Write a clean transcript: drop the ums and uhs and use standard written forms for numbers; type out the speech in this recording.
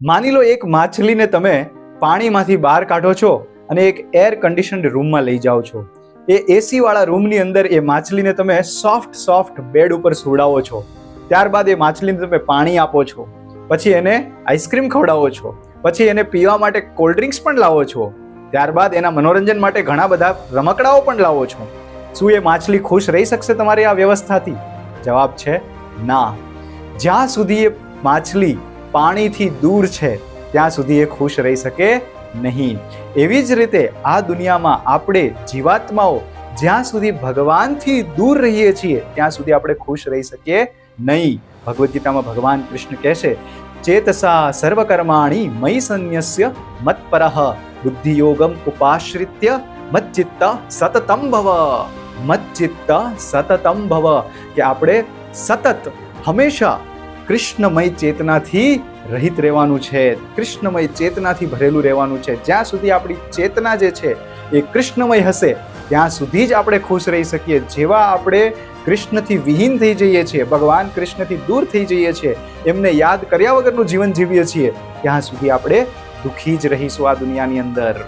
માની લો એક માછલીને તમે પાણીમાંથી બહાર કાઢો છો અને એક એર કન્ડિશન્ડ રૂમમાં લઈ જાઓ છો. એ એસી વાળા રૂમની અંદર એ માછલીને તમે સોફ્ટ બેડ ઉપર સુવડાવો છો. ત્યારબાદ એ માછલીને તમે પાણી આપો છો, પછી એને આઈસ્ક્રીમ ખવડાવો છો, પછી એને પીવા માટે કોલ્ડ ડ્રિંક્સ પણ લાવો છો, ત્યારબાદ એના મનોરંજન માટે ઘણા બધા રમકડાઓ પણ લાવો છો. શું એ માછલી ખુશ રહી શકશે તમારી આ વ્યવસ્થાથી? જવાબ છે ના. જ્યાં સુધી એ માછલી પાણીથી દૂર છે ત્યાં સુધી એ ખુશ રહી શકે નહીં. એવી જ રીતે આ દુનિયામાં આપણે જીવાત્માઓ જ્યાં સુધી ભગવાનથી દૂર રહીએ છીએ ત્યાં સુધી આપણે ખુશ રહી શકીએ નહીં. ભગવદ્ ગીતામાં ભગવાન કૃષ્ણ કહે છે, ચેતસા સર્વકર્માણિ મયી સંન્યસ્ય મત્પરઃ બુદ્ધિયોગમ ઉપાશ્રિત્ય મચ્ચિત્ત સતતમ ભવ. મચ્ચિત્ત સતતમ ભવ, કે આપણે સતત હંમેશા કૃષ્ણમય ચેતનાથી રહિત રહેવાનું છે, કૃષ્ણમય ચેતનાથી ભરેલું રહેવાનું છે. જ્યાં સુધી આપણી ચેતના જે છે એ કૃષ્ણમય હશે ત્યાં સુધી જ આપણે ખુશ રહી શકીએ. જેવા આપણે કૃષ્ણથી વિહીન થઈ જઈએ છીએ, ભગવાન કૃષ્ણથી દૂર થઈ જઈએ છીએ, એમને યાદ કર્યા વગરનું જીવન જીવીએ છીએ, ત્યાં સુધી આપણે દુઃખી જ રહીશું આ દુનિયાની અંદર.